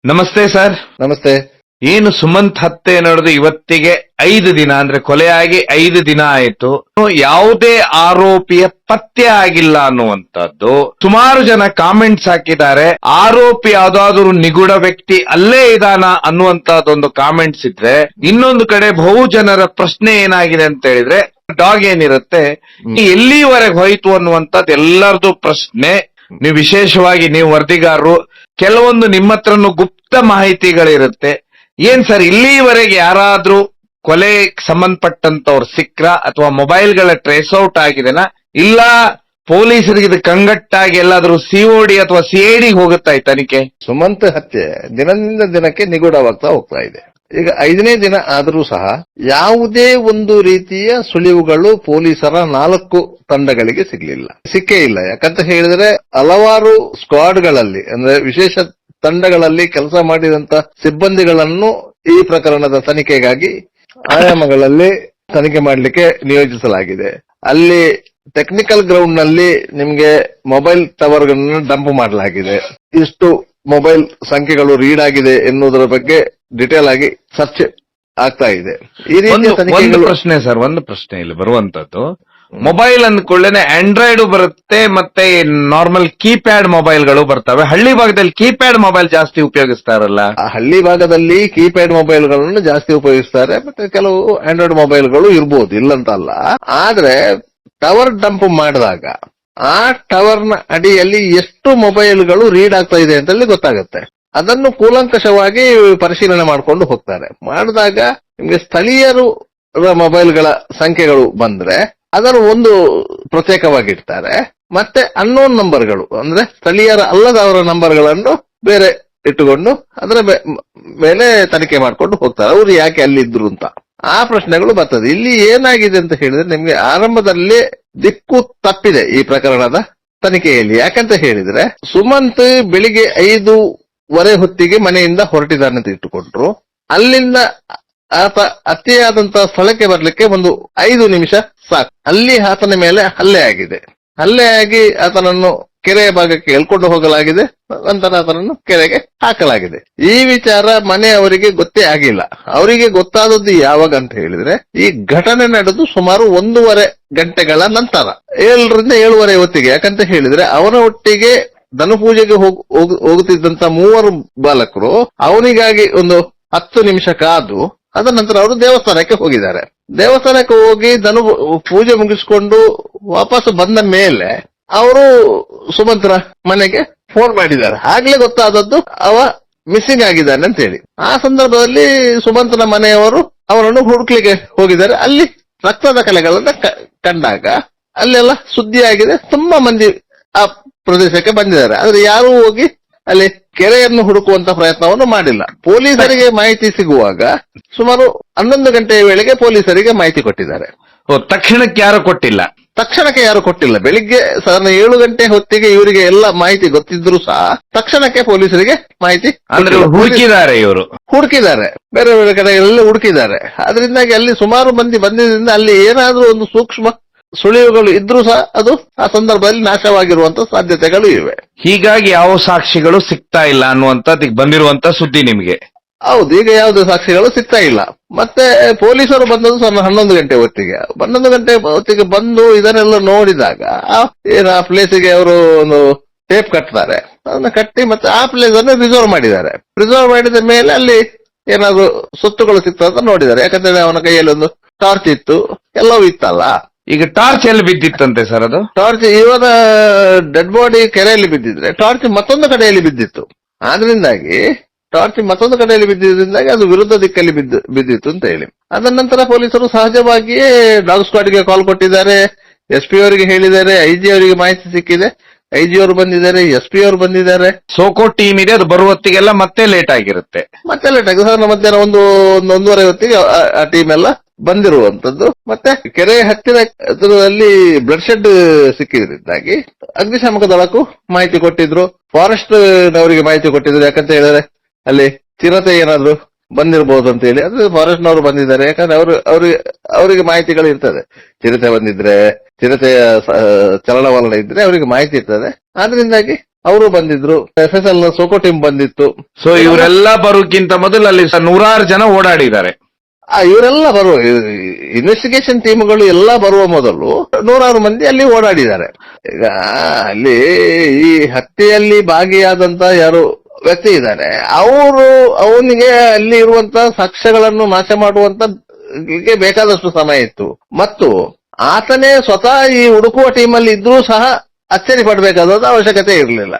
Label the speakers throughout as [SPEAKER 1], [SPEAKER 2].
[SPEAKER 1] ನಮಸ್ತೆ ಸರ್.
[SPEAKER 2] ನಮಸ್ತೆ.
[SPEAKER 1] ಏನು ಸುಮಂತ್ ಹತ್ಯೆ ನಡೆದು ಇವತ್ತಿಗೆ 5 ದಿನ, ಅಂದ್ರೆ ಕೊಲೆಯಾಗಿ 5 ದಿನ ಆಯಿತು. ಯಾವುದೇ ಆರೋಪಿಯ ಪತ್ತೆ ಆಗಿಲ್ಲ ಅನ್ನುವಂಥದ್ದು ಸುಮಾರು ಜನ ಕಾಮೆಂಟ್ಸ್ ಹಾಕಿದ್ದಾರೆ. ಆರೋಪಿ ಯಾವ್ದಾದ್ರು ನಿಗೂಢ ವ್ಯಕ್ತಿ ಅಲ್ಲೇ ಇದಾನ ಅನ್ನುವಂತಹದ್ದೊಂದು ಕಾಮೆಂಟ್ಸ್ ಇದ್ರೆ, ಇನ್ನೊಂದು ಕಡೆ ಬಹು ಜನರ ಪ್ರಶ್ನೆ ಏನಾಗಿದೆ ಅಂತ ಹೇಳಿದ್ರೆ, ಡಾಗ್ ಏನಿರುತ್ತೆ ಎಲ್ಲಿವರೆಗೆ ಹೋಯ್ತು ಅನ್ನುವಂಥದ್ದು ಎಲ್ಲರದು ಪ್ರಶ್ನೆ. ನೀವು ವಿಶೇಷವಾಗಿ ನೀವು ವರದಿಗಾರರು, ಕೆಲವೊಂದು ನಿಮ್ಮ ಹತ್ರನು ಗುಪ್ತ ಮಾಹಿತಿಗಳಿರುತ್ತೆ. ಏನ್ ಸರ್, ಇಲ್ಲಿವರೆಗೆ ಯಾರಾದ್ರೂ ಕೊಲೆ ಸಂಬಂಧಪಟ್ಟಂತವ್ರು ಸಿಕ್ರ ಅಥವಾ ಮೊಬೈಲ್ಗಳ ಟ್ರೇಸ್ ಔಟ್ ಆಗಿದೆನಾ, ಇಲ್ಲ ಪೊಲೀಸರಿಗೆ ಇದು ಕಂಗಟ್ಟಾಗಿ ಎಲ್ಲಾದ್ರೂ ಸಿಒಡಿ ಅಥವಾ ಸಿಐಡಿ ಹೋಗುತ್ತಾ ಈ ತನಿಖೆ?
[SPEAKER 2] ಸುಮಂತ್ ಹತ್ಯೆ ದಿನದಿಂದ ದಿನಕ್ಕೆ ನಿಗೂಢವಾಗ್ತಾ ಹೋಗ್ತಾ ಇದೆ. ಈಗ 5ನೇ ದಿನ ಆದರೂ ಸಹ ಯಾವುದೇ ಒಂದು ರೀತಿಯ ಸುಳಿವುಗಳು ಪೊಲೀಸರ 4 ತಂಡಗಳಿಗೆ ಸಿಕ್ಕೇ ಇಲ್ಲ. ಯಾಕಂತ ಹೇಳಿದ್ರೆ ಹಲವಾರು ಸ್ಕ್ವಾಡ್ಗಳಲ್ಲಿ, ಅಂದ್ರೆ ವಿಶೇಷ ತಂಡಗಳಲ್ಲಿ ಕೆಲಸ ಮಾಡಿದಂತ ಸಿಬ್ಬಂದಿಗಳನ್ನು ಈ ಪ್ರಕರಣದ ತನಿಖೆಗಾಗಿ ಆಯಾಮಗಳಲ್ಲಿ ತನಿಖೆ ಮಾಡಲಿಕ್ಕೆ ನಿಯೋಜಿಸಲಾಗಿದೆ. ಅಲ್ಲಿ ಟೆಕ್ನಿಕಲ್ ಗ್ರೌಂಡ್ ನಲ್ಲಿ ನಿಮ್ಗೆ ಮೊಬೈಲ್ ಟವರ್ ಗಳನ್ನು ಡಂಪ್ ಮಾಡಲಾಗಿದೆ. ಇಷ್ಟು ಮೊಬೈಲ್ ಸಂಖ್ಯೆಗಳು ರೀಡ್ ಆಗಿದೆ ಎನ್ನುವುದರ ಬಗ್ಗೆ ಡಿಟೇಲ್ ಆಗಿ ಸರ್ಚ್ ಆಗ್ತಾ ಇದೆ. ಈ ರೀತಿಯ
[SPEAKER 1] ಒಂದು ಪ್ರಶ್ನೆ ಸರ್, ಒಂದು ಪ್ರಶ್ನೆ ಇಲ್ಲಿ ಬರುವಂತದ್ದು, ಮೊಬೈಲ್ ಅಂದ್ಕೊಳ್ಳೇನೆ ಆಂಡ್ರಾಯ್ಡ್ ಬರುತ್ತೆ, ಮತ್ತೆ ನಾರ್ಮಲ್ ಕೀಪ್ಯಾಡ್ ಮೊಬೈಲ್ಗಳು ಬರ್ತವೆ. ಹಳ್ಳಿ ಭಾಗದಲ್ಲಿ ಕೀಪ್ಯಾಡ್ ಮೊಬೈಲ್ ಜಾಸ್ತಿ ಉಪಯೋಗಿಸ್ತಾರಲ್ಲ.
[SPEAKER 2] ಹಳ್ಳಿ ಭಾಗದಲ್ಲಿ ಕೀಪ್ಯಾಡ್ ಮೊಬೈಲ್ಗಳನ್ನು ಜಾಸ್ತಿ ಉಪಯೋಗಿಸ್ತಾರೆ, ಮತ್ತೆ ಕೆಲವು ಆಂಡ್ರಾಯ್ಡ್ ಮೊಬೈಲ್ಗಳು ಇರ್ಬೋದು, ಇಲ್ಲಂತಲ್ಲ. ಆದ್ರೆ ಟವರ್ ಡಂಪ್ ಮಾಡಿದಾಗ ಆ ಟವರ್ ನ ಅಡಿಯಲ್ಲಿ ಎಷ್ಟು ಮೊಬೈಲ್ಗಳು ರೀಡ್ ಆಗ್ತಾ ಇದೆ ಅಂತ ಗೊತ್ತಾಗುತ್ತೆ. ಅದನ್ನು ಕೂಲಂಕಷವಾಗಿ ಪರಿಶೀಲನೆ ಮಾಡಿಕೊಂಡು ಹೋಗ್ತಾರೆ. ಮಾಡಿದಾಗ ನಿಮ್ಗೆ ಸ್ಥಳೀಯರು ಮೊಬೈಲ್ಗಳ ಸಂಖ್ಯೆಗಳು ಬಂದ್ರೆ ಅದನ್ನು ಒಂದು ಪ್ರತ್ಯೇಕವಾಗಿಡ್ತಾರೆ. ಮತ್ತೆ ಅನ್ನೋನ್ ನಂಬರ್ಗಳು, ಅಂದ್ರೆ ಸ್ಥಳೀಯರ ಅಲ್ಲದವರ ನಂಬರ್ಗಳನ್ನು ಬೇರೆ ಇಟ್ಟುಕೊಂಡು ಅದರ ಮೇಲೆ ತನಿಖೆ ಮಾಡ್ಕೊಂಡು ಹೋಗ್ತಾರೆ. ಅವ್ರು ಯಾಕೆ ಅಲ್ಲಿದ್ರು ಅಂತ ಆ ಪ್ರಶ್ನೆಗಳು ಬರ್ತದೆ. ಇಲ್ಲಿ ಏನಾಗಿದೆ ಅಂತ ಹೇಳಿದ್ರೆ, ನಿಮ್ಗೆ ಆರಂಭದಲ್ಲೇ ದಿಕ್ಕು ತಪ್ಪಿದೆ ಈ ಪ್ರಕರಣದ ತನಿಖೆಯಲ್ಲಿ. ಯಾಕಂತ ಹೇಳಿದ್ರೆ, ಸುಮಂತ್ ಬೆಳಿಗ್ಗೆ 5:15 ಹೊತ್ತಿಗೆ ಮನೆಯಿಂದ ಹೊರಟಿದ್ದಾನೆ ಅಂತ ಇಟ್ಟುಕೊಂಡ್ರು. ಅಲ್ಲಿಂದ ಆತ ಹತ್ಯೆಯಾದಂತಹ ಸ್ಥಳಕ್ಕೆ ಬರ್ಲಿಕ್ಕೆ ಒಂದು 5 ನಿಮಿಷ ಸಾಕು. ಅಲ್ಲಿ ಆತನ ಮೇಲೆ ಹಲ್ಲೆ ಆಗಿದೆ. ಹಲ್ಲೆ ಆಗಿ ಆತನನ್ನು ಕೆರೆಯ ಭಾಗಕ್ಕೆ ಎಳ್ಕೊಂಡು ಹೋಗಲಾಗಿದೆ. ನಂತರ ಆತನನ್ನು ಕೆರೆಗೆ ಹಾಕಲಾಗಿದೆ. ಈ ವಿಚಾರ ಮನೆಯವರಿಗೆ ಗೊತ್ತೇ ಆಗಿಲ್ಲ. ಅವರಿಗೆ ಗೊತ್ತಾದದ್ದು ಯಾವಾಗ ಅಂತ ಹೇಳಿದ್ರೆ, ಈ ಘಟನೆ ನಡೆದು ಸುಮಾರು 1.5 ಗಂಟೆಗಳ ನಂತರ, 7ರಿಂದ 7:30 ಹೊತ್ತಿಗೆ. ಯಾಕಂತ ಹೇಳಿದ್ರೆ ಅವನ ಒಟ್ಟಿಗೆ ದನ ಪೂಜೆಗೆ ಹೋಗುತ್ತಿದ್ದಂತ 3 ಬಾಲಕರು ಅವನಿಗಾಗಿ ಒಂದು 10 ನಿಮಿಷ ಕಾದು ಅದ ನಂತರ ಅವರು ದೇವಸ್ಥಾನಕ್ಕೆ ಹೋಗಿದ್ದಾರೆ. ದೇವಸ್ಥಾನಕ್ಕೆ ಹೋಗಿ ದನ ಪೂಜೆ ಮುಗಿಸಿಕೊಂಡು ವಾಪಸ್ ಬಂದ ಮೇಲೆ ಅವರು ಸುಮಂತ್ರ ಮನೆಗೆ ಫೋನ್ ಮಾಡಿದ್ದಾರೆ. ಆಗ್ಲೇ ಗೊತ್ತಾದದ್ದು ಅವ ಮಿಸ್ಸಿಂಗ್ ಆಗಿದ್ದಾನೆ ಅಂತ ಹೇಳಿ. ಆ ಸಂದರ್ಭದಲ್ಲಿ ಸುಮಂತನ ಮನೆಯವರು ಅವರನ್ನು ಹುಡುಕ್ಲಿಕ್ಕೆ ಹೋಗಿದ್ದಾರೆ. ಅಲ್ಲಿ ರಕ್ತದ ಕಲೆಗಳನ್ನ ಕಂಡಾಗ ಅಲ್ಲೆಲ್ಲ ಸುದ್ದಿ ಆಗಿದೆ. ತುಂಬಾ ಮಂದಿ ಆ ಪ್ರದೇಶಕ್ಕೆ ಬಂದಿದ್ದಾರೆ. ಆದ್ರೆ ಯಾರೂ ಹೋಗಿ ಅಲ್ಲಿ ಕೆರೆಯನ್ನು ಹುಡುಕುವಂತ ಪ್ರಯತ್ನವನ್ನು ಮಾಡಿಲ್ಲ. ಪೊಲೀಸರಿಗೆ ಮಾಹಿತಿ ಸಿಗುವಾಗ ಸುಮಾರು 11 ಗಂಟೆಯ ವೇಳೆಗೆ ಪೊಲೀಸರಿಗೆ ಮಾಹಿತಿ ಕೊಟ್ಟಿದ್ದಾರೆ.
[SPEAKER 1] ತಕ್ಷಣಕ್ಕೆ ಯಾರು ಕೊಟ್ಟಿಲ್ಲ?
[SPEAKER 2] ತಕ್ಷಣಕ್ಕೆ ಯಾರು ಕೊಟ್ಟಿಲ್ಲ. ಬೆಳಿಗ್ಗೆ ಸಾಧಾರಣ 7 ಗಂಟೆ ಹೊತ್ತಿಗೆ ಇವರಿಗೆ ಎಲ್ಲ ಮಾಹಿತಿ ಗೊತ್ತಿದ್ರು ಸಹ ತಕ್ಷಣಕ್ಕೆ ಪೊಲೀಸರಿಗೆ ಮಾಹಿತಿ
[SPEAKER 1] ಹುಡುಕಿದ್ದಾರೆ. ಇವರು ಹುಡುಕಿದ್ದಾರೆ,
[SPEAKER 2] ಬೇರೆ ಬೇರೆ ಕಡೆಗಳಲ್ಲಿ ಹುಡುಕಿದ್ದಾರೆ. ಅದರಿಂದಾಗಿ ಅಲ್ಲಿ ಸುಮಾರು ಮಂದಿ ಬಂದಿದ್ದರಿಂದ ಅಲ್ಲಿ ಏನಾದ್ರೂ ಒಂದು ಸೂಕ್ಷ್ಮ ಸುಳಿವುಗಳು ಇದ್ರೂ ಸಹ ಅದು ಆ ಸಂದರ್ಭದಲ್ಲಿ ನಾಶವಾಗಿರುವಂತ ಸಾಧ್ಯತೆಗಳು ಇವೆ.
[SPEAKER 1] ಹೀಗಾಗಿ ಯಾವ ಸಾಕ್ಷಿಗಳು ಸಿಗ್ತಾ ಇಲ್ಲ ಅನ್ನುವಂಥದ್ದು ಈಗ ಬಂದಿರುವಂತ ಸುದ್ದಿ ನಿಮಗೆ?
[SPEAKER 2] ಹೌದು, ಈಗ ಯಾವುದೇ ಸಾಕ್ಷಿಗಳು ಸಿಗ್ತಾ ಇಲ್ಲ. ಮತ್ತೆ ಪೊಲೀಸರು ಬಂದದ್ದು 11 ಗಂಟೆ ಹೊತ್ತಿಗೆ. 11 ಗಂಟೆ ಹೊತ್ತಿಗೆ ಬಂದು ಇದನ್ನೆಲ್ಲ ನೋಡಿದಾಗ ಆ ಪ್ಲೇಸಿಗೆ ಅವರು ಒಂದು ಟೇಪ್ ಕಟ್ತಾರೆ. ಅದನ್ನ ಕಟ್ಟಿ ಮತ್ತೆ ಆ ಪ್ಲೇಸ್ ಅನ್ನು ರಿಸರ್ವ್ ಮಾಡಿದ್ದಾರೆ. ರಿಸರ್ವ್ ಮಾಡಿದ ಮೇಲೆ ಅಲ್ಲಿ ಏನಾದ್ರು ಸೊತ್ತುಗಳು ಸಿಗ್ತದೆ ನೋಡಿದ್ದಾರೆ. ಯಾಕಂದ್ರೆ ಅವನ ಕೈಯಲ್ಲಿ ಒಂದು ಟಾರ್ಚ್ ಇತ್ತು, ಎಲ್ಲವೂ ಇತ್ತಲ್ಲ.
[SPEAKER 1] ಈಗ ಟಾರ್ಚ್ ಎಲ್ಲಿ ಬಿದ್ದಿತ್ತಂತೆ ಸರ್? ಅದು
[SPEAKER 2] ಟಾರ್ಚ್ ಇವನ ಡೆಡ್ ಬಾಡಿ ಕೆರೆಯಲ್ಲಿ ಬಿದ್ದಿದ್ರೆ ಟಾರ್ಚ್ ಮತ್ತೊಂದು ಕಡೆಯಲ್ಲಿ ಬಿದ್ದಿತ್ತು. ಆದ್ರಿಂದಾಗಿ ಟಾರ್ಚ್ ಮತ್ತೊಂದು ಕಡೆಯಲ್ಲಿ ಬಿದ್ದಿದ್ರಿಂದಾಗಿ ಅದು ವಿರುದ್ಧ ದಿಕ್ಕಲ್ಲಿ ಬಿದ್ದಿತ್ತು ಅಂತ ಹೇಳಿ. ಅದರ ನಂತರ ಪೊಲೀಸರು ಸಹಜವಾಗಿಯೇ ಡಾಗ್ ಸ್ಕ್ವಾಡ್ಗೆ ಕಾಲ್ ಕೊಟ್ಟಿದ್ದಾರೆ. SP ಅವರಿಗೆ ಹೇಳಿದ್ದಾರೆ. IG ಅವರಿಗೆ ಮಾಹಿತಿ ಸಿಕ್ಕಿದೆ. IG ಅವರು ಬಂದಿದ್ದಾರೆ, SP ಅವರು ಬಂದಿದ್ದಾರೆ.
[SPEAKER 1] ಸೋಕೋ ಟೀಮ್ ಇದೆ, ಅದು ಬರುವತ್ತಿಗೆಲ್ಲ ಮತ್ತೆ ಲೇಟ್ ಆಗಿರುತ್ತೆ.
[SPEAKER 2] ಮತ್ತೆ ಲೇಟ್ ಆಗಿದೆ. ಮಧ್ಯಾಹ್ನ 1:30 ಹೊತ್ತಿಗೆ ಆ ಟೀಮ್ ಎಲ್ಲ ಬಂದಿರುವಂತದ್ದು. ಮತ್ತೆ ಕೆರೆ ಹತ್ತಿರದಲ್ಲಿ ಬ್ಲಡ್ ಶೆಡ್ ಸಿಕ್ಕಿದ್ರಿಂದಾಗಿ ಅಗ್ನಿಶಾಮಕ ದಳಕ್ಕೂ ಮಾಹಿತಿ ಕೊಟ್ಟಿದ್ರು, ಫಾರೆಸ್ಟ್ ನವರಿಗೆ ಮಾಹಿತಿ ಕೊಟ್ಟಿದ್ರು. ಯಾಕಂತ ಹೇಳಿದ್ರೆ ಅಲ್ಲಿ ಚಿರತೆ ಏನಾದ್ರು ಬಂದಿರಬಹುದು ಅಂತ ಹೇಳಿ. ಅದು ಫಾರೆಸ್ಟ್ ನವರು ಬಂದಿದ್ದಾರೆ. ಯಾಕಂದ್ರೆ ಅವರಿಗೆ ಮಾಹಿತಿಗಳು ಇರ್ತದೆ. ಚಿರತೆ ಬಂದಿದ್ರೆ, ಚಿರತೆಯ ಚಲನವಲನ ಇದ್ರೆ ಅವರಿಗೆ ಮಾಹಿತಿ ಇರ್ತದೆ. ಆದ್ರಿಂದಾಗಿ ಅವರು ಬಂದಿದ್ರು, FSL ನ ಸೋಕೋ ಟೀಮ್ ಬಂದಿತ್ತು.
[SPEAKER 1] ಸೊ ಇವರೆಲ್ಲ ಬರೋಕ್ಕಿಂತ ಮೊದಲು ಅಲ್ಲಿ ನೂರಾರು ಜನ ಓಡಾಡಿದ್ದಾರೆ.
[SPEAKER 2] ಇವರೆಲ್ಲ ಬರುವ ಇನ್ವೆಸ್ಟಿಗೇಷನ್ ಟೀಮ್ಗಳು ಎಲ್ಲ ಬರುವ ಮೊದಲು ನೂರಾರು ಮಂದಿ ಅಲ್ಲಿ ಓಡಾಡಿದ್ದಾರೆ. ಈಗ ಅಲ್ಲಿ ಈ ಹತ್ಯೆಯಲ್ಲಿ ಭಾಗಿಯಾದಂತ ಯಾರು ವ್ಯಕ್ತಿ ಇದ್ದಾರೆ, ಅವನಿಗೆ ಅಲ್ಲಿ ಇರುವಂತ ಸಾಕ್ಷ್ಯಗಳನ್ನು ನಾಶ ಮಾಡುವಂತ ಬೇಕಾದಷ್ಟು ಸಮಯ ಇತ್ತು. ಮತ್ತು ಆತನೇ ಸ್ವತಃ ಈ ಹುಡುಕುವ ಟೀಮಲ್ಲಿ ಇದ್ರೂ ಸಹ ಅಚ್ಚರಿ ಪಡಬೇಕಾದ ಅವಶ್ಯಕತೆ ಇರಲಿಲ್ಲ.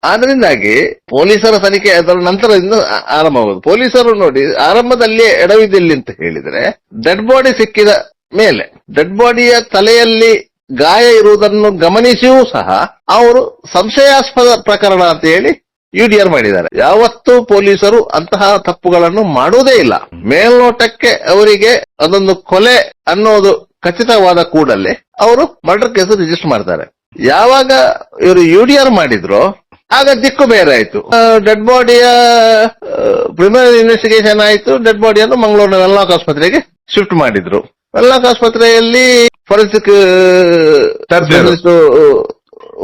[SPEAKER 2] ಆದ್ರಿಂದಾಗಿ ಪೊಲೀಸರ ತನಿಖೆ ಅದರ ನಂತರದಿಂದ ಆರಂಭವಾಗುವುದು. ಪೊಲೀಸರು ನೋಡಿ ಆರಂಭದಲ್ಲಿ ಎಡವಿದಿಲ್ಲ ಅಂತ ಹೇಳಿದ್ರೆ, ಡೆಡ್ ಬಾಡಿ ಸಿಕ್ಕಿದ ಮೇಲೆ ಡೆಡ್ ಬಾಡಿಯ ತಲೆಯಲ್ಲಿ ಗಾಯ ಇರುವುದನ್ನು ಗಮನಿಸಿಯೂ ಸಹ ಅವರು ಸಂಶಯಾಸ್ಪದ ಪ್ರಕರಣ ಅಂತ ಹೇಳಿ UDR ಮಾಡಿದ್ದಾರೆ. ಯಾವತ್ತೂ ಪೊಲೀಸರು ಅಂತಹ ತಪ್ಪುಗಳನ್ನು ಮಾಡುವುದೇ ಇಲ್ಲ. ಮೇಲ್ನೋಟಕ್ಕೆ ಅವರಿಗೆ ಅದೊಂದು ಕೊಲೆ ಅನ್ನೋದು ಖಚಿತವಾದ ಕೂಡಲೇ ಅವರು ಮರ್ಡರ್ ಕೇಸ್ ರಿಜಿಸ್ಟರ್ ಮಾಡ್ತಾರೆ. ಯಾವಾಗ ಇವರು UDR ಮಾಡಿದ್ರು ಆಗ ದಿಕ್ಕು ಬೇರೆ ಆಯ್ತು. ಡೆಡ್ ಬಾಡಿಯ ಪ್ರಿಲಿಮಿನರಿ ಇನ್ವೆಸ್ಟಿಗೇಷನ್ ಆಯ್ತು. ಡೆಡ್ ಬಾಡಿಯನ್ನು ಮಂಗಳೂರಿನ ವೆನ್ಲಾಕ್ ಆಸ್ಪತ್ರೆಗೆ ಶಿಫ್ಟ್ ಮಾಡಿದ್ರು. ವೆನ್ಲಾಕ್ ಆಸ್ಪತ್ರೆಯಲ್ಲಿ ಫೋರೆನ್ಸಿಕ್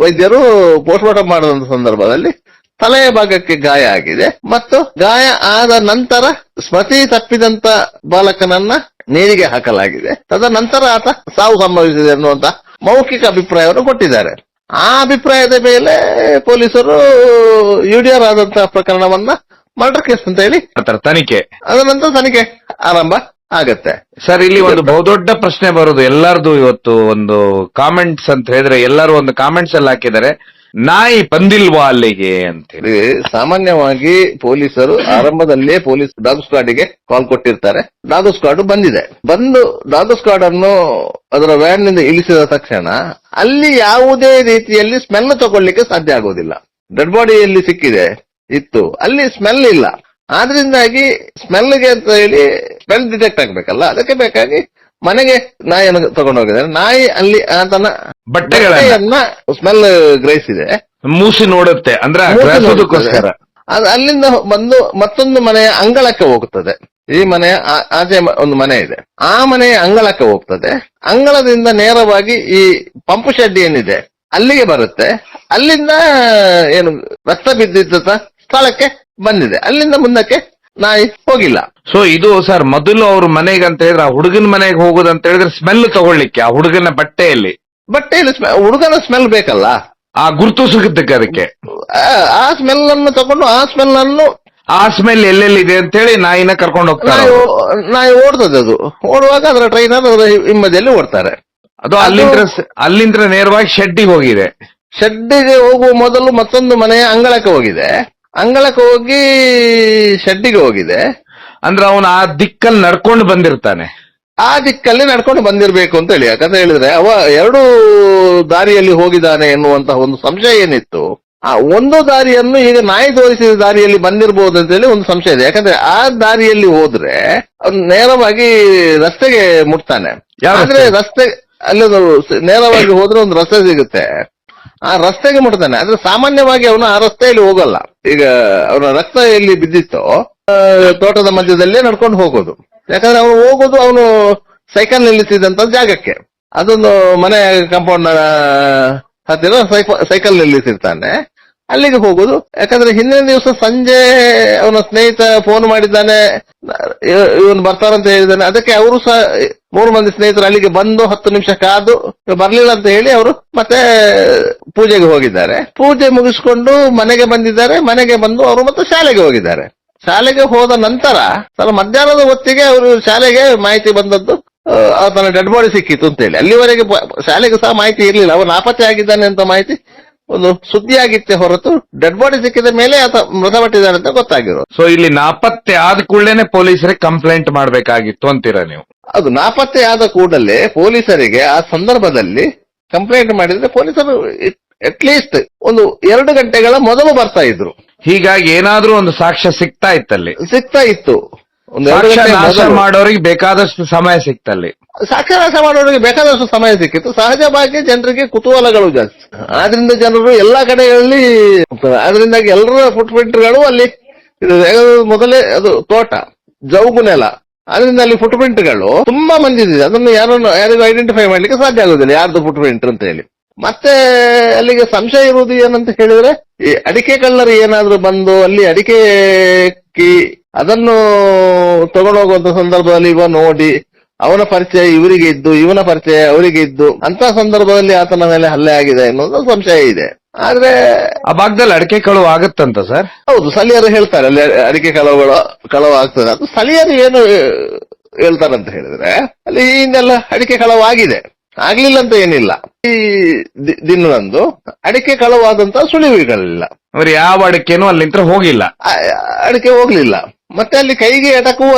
[SPEAKER 2] ವೈದ್ಯರು ಪೋಸ್ಟ್ ಮಾರ್ಟಮ್ ಮಾಡಿದಂತ ಸಂದರ್ಭದಲ್ಲಿ ತಲೆಯ ಭಾಗಕ್ಕೆ ಗಾಯ ಆಗಿದೆ ಮತ್ತು ಗಾಯ ಆದ ನಂತರ ಸ್ಮೃತಿ ತಪ್ಪಿದಂತ ಬಾಲಕನನ್ನ ನೀರಿಗೆ ಹಾಕಲಾಗಿದೆ. ತದನಂತರ ಆತ ಸಾವು ಸಂಭವಿಸಿದೆ ಅನ್ನುವಂತ ಮೌಖಿಕ ಅಭಿಪ್ರಾಯವನ್ನು ಕೊಟ್ಟಿದ್ದಾರೆ. ಆ ಅಭಿಪ್ರಾಯದ ಮೇಲೆ ಪೊಲೀಸರು UDR ಆದಂತಹ ಪ್ರಕರಣವನ್ನ ಮರ್ಡರ್ ಕೇಸ್ ಅಂತ ಹೇಳಿ
[SPEAKER 1] ತನಿಖೆ,
[SPEAKER 2] ಅದರ ನಂತರ ತನಿಖೆ ಆರಂಭ ಆಗತ್ತೆ.
[SPEAKER 1] ಸರ್, ಇಲ್ಲಿ ಒಂದು ಬಹುದೊಡ್ಡ ಪ್ರಶ್ನೆ ಬರೋದು ಎಲ್ಲರದು. ಇವತ್ತು ಒಂದು ಕಾಮೆಂಟ್ಸ್ ಅಂತ ಹೇಳಿದ್ರೆ ಎಲ್ಲರೂ ಒಂದು ಕಾಮೆಂಟ್ಸ್ ಅಲ್ಲಿ ಹಾಕಿದ್ದಾರೆ, ನಾಯಿ ಬಂದಿಲ್ವಾ ಅಲ್ಲಿಗೆ ಅಂತ ಹೇಳಿ.
[SPEAKER 2] ಸಾಮಾನ್ಯವಾಗಿ ಪೊಲೀಸರು ಆರಂಭದಲ್ಲೇ ಪೊಲೀಸ್ ಡಾಗ್ ಸ್ಕ್ವಾಡ್ಗೆ ಕಾಲ್ ಕೊಟ್ಟಿರ್ತಾರೆ. ಡಾಗ್ ಸ್ಕ್ವಾಡ್ ಬಂದಿದೆ. ಬಂದು ಡಾಗ್ ಸ್ಕ್ವಾಡ್ ಅನ್ನು ಅದರ ವ್ಯಾನ್ ನಿಂದ ಇಳಿಸಿದ ತಕ್ಷಣ ಅಲ್ಲಿ ಯಾವುದೇ ರೀತಿಯಲ್ಲಿ ಸ್ಮೆಲ್ ತಗೊಳ್ಳಿಕ್ಕೆ ಸಾಧ್ಯ ಆಗೋದಿಲ್ಲ. ಡೆಡ್ ಬಾಡಿ ಎಲ್ಲಿ ಸಿಕ್ಕಿದೆ ಇತ್ತು, ಅಲ್ಲಿ ಸ್ಮೆಲ್ ಇಲ್ಲ. ಆದ್ರಿಂದಾಗಿ ಸ್ಮೆಲ್ಗೆ ಅಂತ ಹೇಳಿ ಸ್ಮೆಲ್ ಡಿಟೆಕ್ಟ್ ಆಗ್ಬೇಕಲ್ಲ, ಅದಕ್ಕೆ ಬೇಕಾಗಿ ಮನೆಗೆ ನಾಯಿಯನ್ನು ತಗೊಂಡು ಹೋಗಿದ್ದಾರೆ. ನಾಯಿ ಅಲ್ಲಿ ಆತನ ಬಟ್ಟೆಗಳನ್ನ ಸ್ಮೆಲ್ ಗ್ರಹಿಸಿದೆ,
[SPEAKER 1] ಮೂಸಿ ನೋಡುತ್ತೆ, ಅಂದ್ರೆ ಗ್ರಹಿಸೋದಕ್ಕೋಸ್ಕರ
[SPEAKER 2] ಅದು ಅಲ್ಲಿಂದ ಬಂದು ಮತ್ತೊಂದು ಮನೆಯ ಅಂಗಳಕ್ಕೆ ಹೋಗುತ್ತದೆ. ಈ ಮನೆಯ ಆಚೆ ಒಂದು ಮನೆ ಇದೆ, ಆ ಮನೆಯ ಅಂಗಳಕ್ಕೆ ಹೋಗ್ತದೆ. ಅಂಗಳದಿಂದ ನೇರವಾಗಿ ಈ ಪಂಪ್ ಶೆಡ್ ಏನಿದೆ ಅಲ್ಲಿಗೆ ಬರುತ್ತೆ. ಅಲ್ಲಿಂದ ಏನು ರಕ್ತ ಬಿದ್ದಿದ್ದ ಸ್ಥಳಕ್ಕೆ ಬಂದಿದೆ. ಅಲ್ಲಿಂದ ಮುಂದಕ್ಕೆ ನಾಯಿ ಹೋಗಿಲ್ಲ.
[SPEAKER 1] ಸೊ ಇದು ಸರ್, ಮೊದಲು ಅವ್ರ ಮನೆಗೆ ಅಂತ ಹೇಳಿದ್ರೆ ಆ ಹುಡುಗನ ಮನೆಗೆ ಹೋಗುದಂತ ಹೇಳಿದ್ರೆ ಸ್ಮೆಲ್ ತಗೊಳ್ಳಿಕ್ಕೆ ಆ ಹುಡುಗನ ಬಟ್ಟೆಯಲ್ಲಿ
[SPEAKER 2] ಹುಡುಗನ ಸ್ಮೆಲ್ ಬೇಕಲ್ಲ,
[SPEAKER 1] ಆ ಗುರುತು ಸಿಗುತ್ತೆ ಅದಕ್ಕೆ.
[SPEAKER 2] ಆ ಸ್ಮೆಲ್ ಅನ್ನು ತಗೊಂಡು ಆ ಸ್ಮೆಲ್
[SPEAKER 1] ಎಲ್ಲೆಲ್ಲಿದೆ ಅಂತ ಹೇಳಿ ನಾಯಿನ ಕರ್ಕೊಂಡು ಹೋಗ್ತಾರೆ.
[SPEAKER 2] ನಾಯಿ ಓಡ್ತದೆ. ಅದು ಓಡುವಾಗ ಅದರ ಟ್ರೈನರ್ ಅದರ ಹಿಂಬದಿಯಲ್ಲಿ ಓಡ್ತಾರೆ.
[SPEAKER 1] ಅದು ಅಲ್ಲಿಂದ ನೇರವಾಗಿ ಶೆಡ್ಡಿಗೆ ಹೋಗಿದೆ.
[SPEAKER 2] ಶೆಡ್ಡಿಗೆ ಹೋಗುವ ಮೊದಲು ಮತ್ತೊಂದು ಮನೆಯ ಅಂಗಳಕ್ಕೆ ಹೋಗಿದೆ. ಅಂಗಳಕ್ಕೆ ಹೋಗಿ ಶೆಡ್ಡಿಗೆ ಹೋಗಿದೆ.
[SPEAKER 1] ಅಂದ್ರೆ ಅವನು ಆ ದಿಕ್ಕಲ್ಲಿ ನಡ್ಕೊಂಡು ಬಂದಿರ್ತಾನೆ.
[SPEAKER 2] ಆ ದಿಕ್ಕಲ್ಲಿ ನಡ್ಕೊಂಡು ಬಂದಿರಬೇಕು ಅಂತ ಹೇಳಿ. ಯಾಕಂತ ಹೇಳಿದ್ರೆ ಅವ ಎರಡು ದಾರಿಯಲ್ಲಿ ಹೋಗಿದ್ದಾನೆ ಎನ್ನುವಂತಹ ಒಂದು ಸಂಶಯ ಏನಿತ್ತು, ಆ ಒಂದು ದಾರಿಯನ್ನು ಈಗ ನಾಯಿ ತೋರಿಸಿದ ದಾರಿಯಲ್ಲಿ ಬಂದಿರಬಹುದು ಅಂತ ಹೇಳಿ ಒಂದು ಸಂಶಯ ಇದೆ. ಯಾಕಂದ್ರೆ ಆ ದಾರಿಯಲ್ಲಿ ಹೋದ್ರೆ ಅವ್ನು ನೇರವಾಗಿ ರಸ್ತೆಗೆ ಮುಟ್ತಾನೆ. ಆದ್ರೆ ರಸ್ತೆ ಅಲ್ಲಿ ನೇರವಾಗಿ ಹೋದ್ರೆ ಒಂದು ರಸ್ತೆ ಸಿಗುತ್ತೆ, ಆ ರಸ್ತೆಗೆ ಮುಟ್ತಾನೆ. ಆದ್ರೆ ಸಾಮಾನ್ಯವಾಗಿ ಅವನು ಆ ರಸ್ತೆಯಲ್ಲಿ ಹೋಗಲ್ಲ. ಈಗ ಅವನ ರಕ್ತ ಎಲ್ಲಿ ಬಿದ್ದಿತ್ತೋ ತೋಟದ ಮಧ್ಯದಲ್ಲೇ ನಡ್ಕೊಂಡು ಹೋಗೋದು. ಯಾಕಂದ್ರೆ ಅವನು ಸೈಕಲ್ ನಿಲ್ಲಿಸಿದಂತ ಜಾಗಕ್ಕೆ, ಅದೊಂದು ಮನೆ ಕಾಂಪೌಂಡ್ ಹತ್ತಿರ ಸೈಕಲ್ ನಿಲ್ಲಿಸಿರ್ತಾನೆ, ಅಲ್ಲಿಗೆ ಹೋಗುದು. ಯಾಕಂದ್ರೆ ಹಿಂದಿನ ದಿವಸ ಸಂಜೆ ಅವನ ಸ್ನೇಹಿತ ಫೋನ್ ಮಾಡಿದ್ದಾನೆ, ಇವನು ಬರ್ತಾರಂತ ಹೇಳಿದ್ದಾನೆ. ಅದಕ್ಕೆ ಅವರು ಸಹ 3 ಮಂದಿ ಸ್ನೇಹಿತರು ಅಲ್ಲಿಗೆ ಬಂದು 10 ನಿಮಿಷ ಕಾದು ಬರ್ಲಿಲ್ಲ ಅಂತ ಹೇಳಿ ಅವರು ಮತ್ತೆ ಪೂಜೆಗೆ ಹೋಗಿದ್ದಾರೆ. ಪೂಜೆ ಮುಗಿಸ್ಕೊಂಡು ಮನೆಗೆ ಬಂದಿದ್ದಾರೆ. ಮನೆಗೆ ಬಂದು ಅವರು ಮತ್ತೆ ಶಾಲೆಗೆ ಹೋಗಿದ್ದಾರೆ. ಶಾಲೆಗೆ ಹೋದ ನಂತರ ಸ್ವಲ್ಪ ಮಧ್ಯಾಹ್ನದ ಹೊತ್ತಿಗೆ ಅವರು ಶಾಲೆಗೆ ಮಾಹಿತಿ ಬಂದದ್ದು ಆತನ ಡೆಡ್ ಬಾಡಿ ಸಿಕ್ಕಿತ್ತು ಅಂತ ಹೇಳಿ. ಅಲ್ಲಿವರೆಗೆ ಶಾಲೆಗೆ ಸಹ ಮಾಹಿತಿ ಇರಲಿಲ್ಲ, ಅವನು ನಾಪತ್ತೆ ಆಗಿದ್ದಾನೆ ಅಂತ ಮಾಹಿತಿ ಒಂದು ಸುದ್ದಿ ಆಗಿತ್ತೆ ಹೊರತು ಡೆಡ್ ಬಾಡಿ ಸಿಕ್ಕಿದ ಮೇಲೆ ಆತ ಮೃತಪಟ್ಟಿದ್ದಾನೆ ಅಂತ ಗೊತ್ತಾಗಿರೋದು.
[SPEAKER 1] ಸೊ ಇಲ್ಲಿ ನಾಪತ್ತೆ ಆದ ಕೂಡಲೇ ಪೊಲೀಸರಿಗೆ ಕಂಪ್ಲೇಂಟ್ ಮಾಡಬೇಕಾಗಿತ್ತು ಅಂತೀರಾ ನೀವು?
[SPEAKER 2] ಅದು ನಾಪತ್ತೆ ಆದ ಕೂಡಲೇ ಪೊಲೀಸರಿಗೆ ಆ ಸಂದರ್ಭದಲ್ಲಿ ಕಂಪ್ಲೇಂಟ್ ಮಾಡಿದ್ರೆ ಪೊಲೀಸರು ಅಟ್ಲೀಸ್ಟ್ ಒಂದು 2 ಗಂಟೆಗಳ ಮೊದಲು ಬರ್ತಾ ಇದ್ರು.
[SPEAKER 1] ಹೀಗಾಗಿ ಏನಾದ್ರೂ ಒಂದು ಸಾಕ್ಷ್ಯ ಸಿಗ್ತಾ ಇತ್ತು.
[SPEAKER 2] ಒಂದು 2 ಗಂಟೆ
[SPEAKER 1] ನಾಶ ಮಾಡೋರಿಗೆ ಬೇಕಾದಷ್ಟು ಸಮಯ ಸಿಕ್ತಲ್ಲಿ.
[SPEAKER 2] ಸಾಕ್ಷ್ಯನಾಶ ಮಾಡೋರಿಗೆ ಬೇಕಾದಷ್ಟು ಸಮಯ ಸಿಕ್ಕಿತ್ತು. ಸಹಜವಾಗಿ ಜನರಿಗೆ ಕುತೂಹಲಗಳು ಜಾಸ್ತಿ. ಆದ್ರಿಂದ ಜನರು ಎಲ್ಲಾ ಕಡೆಗಳಲ್ಲಿ, ಆದ್ರಿಂದಾಗಿ ಎಲ್ಲರ ಫುಟ್ ಪ್ರಿಂಟ್ಗಳು ಅಲ್ಲಿ ಮೊದಲೇ ಅದು ತೋಟ ಜೌಗು ನೆಲ, ಆದ್ರಿಂದ ಅಲ್ಲಿ ಫುಟ್ ಪ್ರಿಂಟ್ಗಳು ತುಂಬಾ ಮಂದಿ ಇದೆ. ಅದನ್ನು ಯಾರಿಗೂ ಐಡೆಂಟಿಫೈ ಮಾಡ್ಲಿಕ್ಕೆ ಸಾಧ್ಯ ಆಗುದಿಲ್ಲ ಯಾರ್ದು ಫುಟ್ ಪ್ರಿಂಟ್ ಅಂತ ಹೇಳಿ. ಮತ್ತೆ ಅಲ್ಲಿಗೆ ಸಂಶಯ ಇರುವುದು ಏನಂತ ಹೇಳಿದ್ರೆ, ಈ ಅಡಿಕೆ ಕಳ್ಳರು ಏನಾದ್ರೂ ಬಂದು ಅಲ್ಲಿ ಅಡಿಕೆ ಅದನ್ನು ತಗೊಂಡೋಗುವಂತ ಸಂದರ್ಭದಲ್ಲಿ ಇವ ನೋಡಿ ಅವನ ಪರಿಚಯ ಇವರಿಗೆ ಇದ್ದು, ಇವನ ಪರಿಚಯ ಅವರಿಗೆ ಇದ್ದು, ಅಂತ ಸಂದರ್ಭದಲ್ಲಿ ಆತನ ಮೇಲೆ ಹಲ್ಲೆ ಆಗಿದೆ ಅನ್ನೋದು ಸಂಶಯ ಇದೆ. ಆದ್ರೆ
[SPEAKER 1] ಆ ಭಾಗದಲ್ಲಿ ಅಡಿಕೆ ಕಳುವು ಆಗತ್ತಂತ ಸರ್?
[SPEAKER 2] ಹೌದು, ಸ್ಥಳೀಯರು ಹೇಳ್ತಾರೆ ಅಲ್ಲಿ ಅಡಿಕೆ ಕಳವು ಆಗ್ತದೆ. ಅದು ಸ್ಥಳೀಯರು ಏನು ಹೇಳ್ತಾರಂತ ಹೇಳಿದ್ರೆ, ಅಲ್ಲಿ ಹಿಂದೆಲ್ಲ ಅಡಿಕೆ ಕಳವಾಗಿದೆ, ಆಗ್ಲಿಲ್ಲ ಅಂತ ಏನಿಲ್ಲ. ಈ ದಿನದಂದು ಅಡಿಕೆ ಕಳವಾದಂತ ಸುಳಿವುಗಳಿಲ್ಲ.
[SPEAKER 1] ಅವ್ರು ಯಾವ ಅಡಿಕೆನೂ ಅಲ್ಲಿಂದ ಹೋಗಿಲ್ಲ,
[SPEAKER 2] ಅಡಿಕೆ ಹೋಗ್ಲಿಲ್ಲ. ಮತ್ತೆ ಅಲ್ಲಿ ಕೈಗೆ ಎಟಕುವ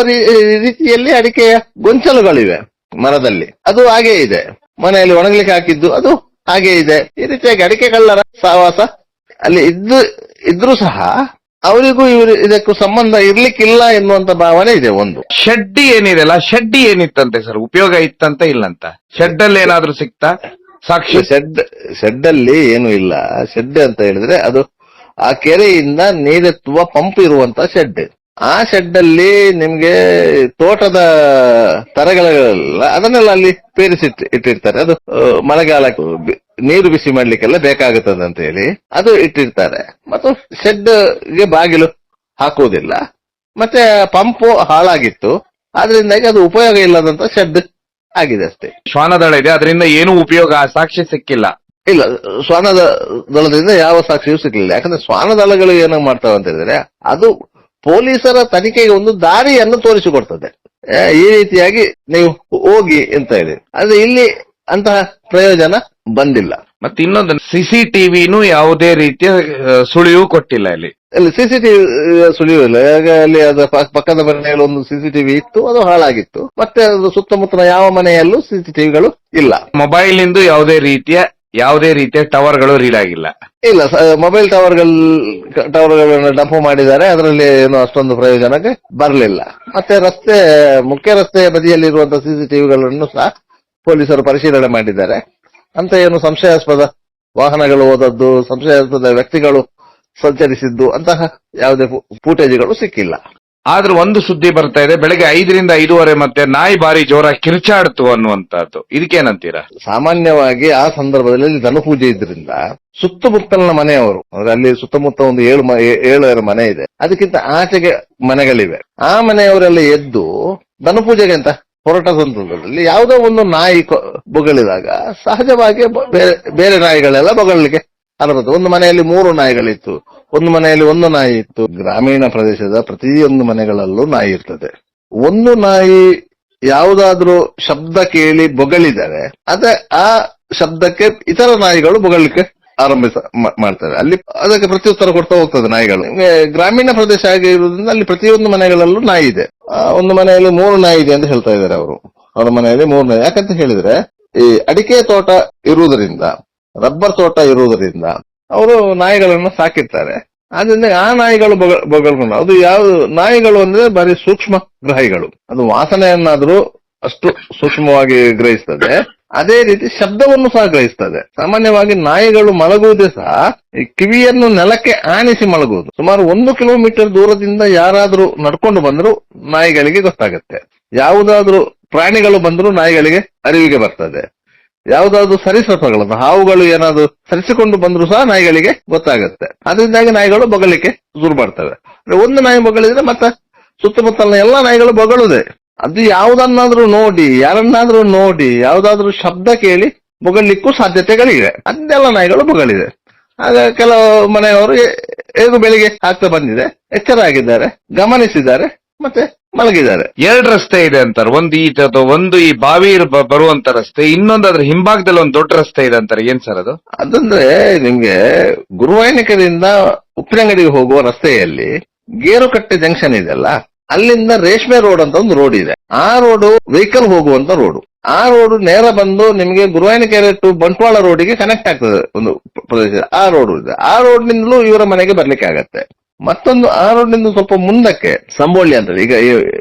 [SPEAKER 2] ರೀತಿಯಲ್ಲಿ ಅಡಿಕೆಯ ಗೊಂಚಲುಗಳಿವೆ ಮರದಲ್ಲಿ, ಅದು ಹಾಗೇ ಇದೆ. ಮನೆಯಲ್ಲಿ ಒಣಗ್ಲಿಕ್ಕೆ ಹಾಕಿದ್ದು ಅದು ಹಾಗೇ ಇದೆ. ಈ ರೀತಿಯಾಗಿ ಅಡಿಕೆ ಕಳ್ಳರ ಸಹವಾಸ ಅಲ್ಲಿ ಇದ್ರೂ ಸಹ ಅವರಿಗೂ ಇದಕ್ಕೂ ಸಂಬಂಧ ಇರ್ಲಿಕ್ಕಿಲ್ಲ ಎನ್ನುವಂತ ಭಾವನೆ ಇದೆ. ಒಂದು
[SPEAKER 1] ಶೆಡ್ಡಿ ಏನಿದೆಲ್ಲ, ಶೆಡ್ಡಿ ಏನಿತ್ತಂತೆ ಸರ್? ಉಪಯೋಗ ಇತ್ತಂತ ಇಲ್ಲಂತ? ಶೆಡ್ ಅಲ್ಲಿ ಏನಾದ್ರೂ ಸಿಕ್ತಾ ಸಾಕ್ಷಿ?
[SPEAKER 2] ಶೆಡ್ ಅಲ್ಲಿ ಏನು ಇಲ್ಲ. ಶೆಡ್ ಅಂತ ಹೇಳಿದ್ರೆ ಅದು ಆ ಕೆರೆಯಿಂದ ನೀರೆತ್ತುವ ಪಂಪ್ ಇರುವಂತ ಶೆಡ್. ಆ ಶೆಡ್ ಅಲ್ಲಿ ನಿಮ್ಗೆ ತೋಟದ ತರಗಳೆಲ್ಲ ಅದನ್ನೆಲ್ಲ ಅಲ್ಲಿ ಪೇರಿಸಿ ಇಟ್ಟಿರ್ತಾರೆ. ಅದು ಮಳೆಗಾಲ ನೀರು ಬಿಸಿ ಮಾಡ್ಲಿಕ್ಕೆಲ್ಲ ಬೇಕಾಗುತ್ತದೆ ಅಂತ ಹೇಳಿ ಅದು ಇಟ್ಟಿರ್ತಾರೆ. ಮತ್ತು ಶೆಡ್ ಗೆ ಬಾಗಿಲು ಹಾಕುವುದಿಲ್ಲ. ಮತ್ತೆ ಪಂಪು ಹಾಳಾಗಿತ್ತು, ಆದ್ರಿಂದಾಗಿ ಅದು ಉಪಯೋಗ ಇಲ್ಲದಂತ ಶೆಡ್ ಆಗಿದೆ ಅಷ್ಟೇ.
[SPEAKER 1] ಶ್ವಾನದಳ ಇದೆ, ಅದರಿಂದ ಏನೂ ಉಪಯೋಗ ಸಾಕ್ಷಿ ಸಿಕ್ಕಿಲ್ಲ.
[SPEAKER 2] ಇಲ್ಲ, ಶ್ವಾನದ ದಳದಿಂದ ಯಾವ ಸಾಕ್ಷಿಯೂ ಸಿಗ್ಲಿಲ್ಲ. ಯಾಕಂದ್ರೆ ಶ್ವಾನದಳಗಳು ಏನೋ ಮಾಡ್ತಾವ ಅಂತ ಹೇಳಿದ್ರೆ, ಅದು ಪೊಲೀಸರ ತನಿಖೆಗೆ ಒಂದು ದಾರಿಯನ್ನು ತೋರಿಸಿಕೊಡ್ತದೆ. ಈ ರೀತಿಯಾಗಿ ನೀವು ಹೋಗಿ ಅಂತ ಹೇಳಿ. ಆದ್ರೆ ಇಲ್ಲಿ ಅಂತಹ ಪ್ರಯೋಜನ ಬಂದಿಲ್ಲ.
[SPEAKER 1] ಮತ್ತೆ ಇನ್ನೊಂದು, ಸಿಸಿಟಿವಿನೂ ಯಾವುದೇ ರೀತಿಯ ಸುಳಿವು ಕೊಟ್ಟಿಲ್ಲ ಇಲ್ಲಿ.
[SPEAKER 2] ಅಲ್ಲಿ ಸಿಸಿಟಿವಿ ಸುಳಿವು ಇಲ್ಲ. ಅಲ್ಲಿ ಅದು ಪಕ್ಕದ ಮನೆಯಲ್ಲಿ ಒಂದು ಸಿಸಿಟಿವಿ ಇತ್ತು, ಅದು ಹಾಳಾಗಿತ್ತು. ಮತ್ತೆ ಅದು ಸುತ್ತಮುತ್ತಲ ಯಾವ ಮನೆಯಲ್ಲೂ ಸಿಸಿಟಿವಿಗಳು ಇಲ್ಲ.
[SPEAKER 1] ಮೊಬೈಲ್ ಇಂದು ಯಾವುದೇ ರೀತಿಯ ಟವರ್ಗಳು ರೀಡ್ ಆಗಿಲ್ಲ.
[SPEAKER 2] ಇಲ್ಲ, ಮೊಬೈಲ್ ಟವರ್ಗಳನ್ನು ಡಂಪ್ ಮಾಡಿದ್ದಾರೆ. ಅದರಲ್ಲಿ ಏನು ಅಷ್ಟೊಂದು ಪ್ರಯೋಜನಕ್ಕೆ ಬರಲಿಲ್ಲ. ಮತ್ತೆ ಮುಖ್ಯ ರಸ್ತೆಯ ಬದಿಯಲ್ಲಿರುವಂತಹ ಸಿಸಿಟಿವಿಗಳನ್ನು ಸಹ ಪೊಲೀಸರು ಪರಿಶೀಲನೆ ಮಾಡಿದ್ದಾರೆ. ಅಂತ ಏನು ಸಂಶಯಾಸ್ಪದ ವಾಹನಗಳು ಹೋದದ್ದು, ಸಂಶಯಾಸ್ಪದ ವ್ಯಕ್ತಿಗಳು ಸಂಚರಿಸಿದ್ದು ಅಂತಹ ಯಾವುದೇ ಫೂಟೇಜ್ಗಳು ಸಿಕ್ಕಿಲ್ಲ.
[SPEAKER 1] ಆದ್ರೂ ಒಂದು ಸುದ್ದಿ ಬರ್ತಾ ಇದೆ, ಬೆಳಗ್ಗೆ 5ರಿಂದ 5:30 ಮತ್ತೆ ನಾಯಿ ಬಾರಿ ಜೋರ ಕಿರ್ಚಾಡ್ತು ಅನ್ನುವಂತಹದ್ದು. ಇದಕ್ಕೇನಂತೀರಾ?
[SPEAKER 2] ಸಾಮಾನ್ಯವಾಗಿ ಆ ಸಂದರ್ಭದಲ್ಲಿ ಧನುಪೂಜೆ ಇದ್ರಿಂದ ಸುತ್ತಮುತ್ತಲಿನ ಮನೆಯವರು, ಅಲ್ಲಿ ಸುತ್ತಮುತ್ತ ಒಂದು 7 ಮನೆ ಇದೆ, ಅದಕ್ಕಿಂತ ಆಚೆಗೆ ಮನೆಗಳಿವೆ. ಆ ಮನೆಯವರೆಲ್ಲ ಎದ್ದು ಧನುಪೂಜೆಗೆ ಅಂತ ಹೊರಟ ಸಂದರ್ಭದಲ್ಲಿ ಯಾವುದೋ ಒಂದು ನಾಯಿ ಬೊಗಳಿದಾಗ ಸಹಜವಾಗಿ ಬೇರೆ ನಾಯಿಗಳೆಲ್ಲ ಬೊಗಳಲಿಕ್ಕೆ ಅನುಮತಿ. ಒಂದು ಮನೆಯಲ್ಲಿ 3 ನಾಯಿಗಳಿತ್ತು, ಒಂದು ಮನೆಯಲ್ಲಿ 1 ನಾಯಿ ಇತ್ತು. ಗ್ರಾಮೀಣ ಪ್ರದೇಶದ ಪ್ರತಿಯೊಂದು ಮನೆಗಳಲ್ಲೂ ನಾಯಿ ಇರ್ತದೆ. ಒಂದು ನಾಯಿ ಯಾವುದಾದ್ರೂ ಶಬ್ದ ಕೇಳಿ ಬೊಗಳಿದರೆ ಆ ಶಬ್ದಕ್ಕೆ ಇತರ ನಾಯಿಗಳು ಬೊಗಳಲಿಕ್ಕೆ ಮಾಡ್ತವೆ. ಅಲ್ಲಿ ಅದಕ್ಕೆ ಪ್ರತ್ಯುತ್ತರ ಕೊಡ್ತಾ ಹೋಗ್ತದೆ ನಾಯಿಗಳು. ಗ್ರಾಮೀಣ ಪ್ರದೇಶ ಆಗಿರುವುದರಿಂದ ಅಲ್ಲಿ ಪ್ರತಿಯೊಂದು ಮನೆಗಳಲ್ಲೂ ನಾಯಿ ಇದೆ. ಒಂದು ಮನೆಯಲ್ಲಿ 3 ನಾಯಿ ಇದೆ ಅಂತ ಹೇಳ್ತಾ ಇದ್ದಾರೆ ಅವರು. ಅವರ ಮನೆಯಲ್ಲಿ 3 ನಾಯಿ. ಯಾಕಂತ ಹೇಳಿದ್ರೆ, ಈ ಅಡಿಕೆ ತೋಟ ಇರುವುದರಿಂದ, ರಬ್ಬರ್ ತೋಟ ಇರುವುದರಿಂದ ಅವರು ನಾಯಿಗಳನ್ನು ಸಾಕಿರ್ತಾರೆ. ಆದ್ರಿಂದ ಆ ನಾಯಿಗಳು ಬೊಗಳ್ಕೊಂಡು, ಅದು ಯಾವ ನಾಯಿಗಳು ಅಂದ್ರೆ ಬರೀ ಸೂಕ್ಷ್ಮ ಗ್ರಾಹಿಗಳು. ಅದು ವಾಸನೆಯನ್ನಾದ್ರೂ ಅಷ್ಟು ಸೂಕ್ಷ್ಮವಾಗಿ ಗ್ರಹಿಸ್ತದೆ, ಅದೇ ರೀತಿ ಶಬ್ದವನ್ನು ಸಹ ಗ್ರಹಿಸ್ತದೆ. ಸಾಮಾನ್ಯವಾಗಿ ನಾಯಿಗಳು ಮಲಗುವುದೇ ಸಹ ಈ ಕಿವಿಯನ್ನು ನೆಲಕ್ಕೆ ಆಣಿಸಿ ಮಲಗುವುದು. ಸುಮಾರು 1 ಕಿಲೋಮೀಟರ್ ದೂರದಿಂದ ಯಾರಾದ್ರೂ ನಡ್ಕೊಂಡು ಬಂದರೂ ನಾಯಿಗಳಿಗೆ ಗೊತ್ತಾಗುತ್ತೆ. ಯಾವುದಾದ್ರೂ ಪ್ರಾಣಿಗಳು ಬಂದರೂ ನಾಯಿಗಳಿಗೆ ಅರಿವಿಗೆ ಬರ್ತದೆ. ಯಾವುದಾದ್ರು ಸರೀಸೃಪಗಳು, ಹಾವುಗಳು ಏನಾದ್ರು ಸರಿಸಿಕೊಂಡು ಬಂದ್ರು ಸಹ ನಾಯಿಗಳಿಗೆ ಗೊತ್ತಾಗುತ್ತೆ. ಅದರಿಂದಾಗಿ ನಾಯಿಗಳು ಬೊಗಲಿಕ್ಕೆ ಶುರು ಮಾಡ್ತವೆ. ಒಂದು ನಾಯಿ ಬೊಗಳಿದ್ರೆ ಮತ್ತೆ ಸುತ್ತಮುತ್ತಲಿನ ಎಲ್ಲಾ ನಾಯಿಗಳು ಬೊಗಳುದೇ. ಅದು ಯಾವುದನ್ನಾದ್ರೂ ನೋಡಿ, ಯಾರನ್ನಾದ್ರೂ ನೋಡಿ, ಯಾವುದಾದ್ರೂ ಶಬ್ದ ಕೇಳಿ ಬೊಗಲಿಕ್ಕೂ ಸಾಧ್ಯತೆಗಳಿವೆ. ಅದೆಲ್ಲ ನಾಯಿಗಳು ಬೊಗಳಿದೆ. ಆಗ ಕೆಲವು ಮನೆಯವರು ಬೆಳಿಗ್ಗೆ ಆಗ್ತಾ ಬಂದಿದೆ, ಎಚ್ಚರ ಆಗಿದ್ದಾರೆ, ಗಮನಿಸಿದ್ದಾರೆ, ಮತ್ತೆ ಮಲಗಿದ್ದಾರೆ.
[SPEAKER 1] 2 ರಸ್ತೆ ಇದೆ ಅಂತಾರೆ. ಒಂದು ಈ ಬಾವಿ ಬರುವಂತ ರಸ್ತೆ, ಇನ್ನೊಂದು ಅದ್ರ ಹಿಂಭಾಗದಲ್ಲಿ ಒಂದು ದೊಡ್ಡ ರಸ್ತೆ ಇದೆ ಅಂತಾರೆ. ಏನ್ ಸರ್ ಅದು?
[SPEAKER 2] ಅದಂದ್ರೆ ನಿಮ್ಗೆ ಗುರುವಾಯನಿಕದಿಂದ ಉಪ್ಪಿನಂಗಡಿಗೆ ಹೋಗುವ ರಸ್ತೆಯಲ್ಲಿ ಗೇರುಕಟ್ಟೆ ಜಂಕ್ಷನ್ ಇದೆಲ್ಲ, ಅಲ್ಲಿಂದ ರೇಷ್ಮೆ ರೋಡ್ ಅಂತ ಒಂದು ರೋಡ್ ಇದೆ. ಆ ರೋಡ್ ವೆಹಿಕಲ್ ಹೋಗುವಂತ ರೋಡ್. ಆ ರೋಡ್ ನೇರ ಬಂದು ನಿಮ್ಗೆ ಗುರುವಾಯನಕೆರೆ ಟು ಬಂಟ್ವಾಳ ರೋಡಿಗೆ ಕನೆಕ್ಟ್ ಆಗ್ತದೆ. ಒಂದು ಪ್ರದೇಶ ಆ ರೋಡ್ ಇದೆ. ಆ ರೋಡ್ ನಿಂದಲೂ ಇವರ ಮನೆಗೆ ಬರ್ಲಿಕ್ಕೆ ಆಗತ್ತೆ. ಮತ್ತೊಂದು ಆ ರೋಡ್ ನಿಂದ ಸ್ವಲ್ಪ ಮುಂದಕ್ಕೆ ಸಂಬೋಳ್ಳಿ ಅಂತ ಹೇಳಿ, ಈಗ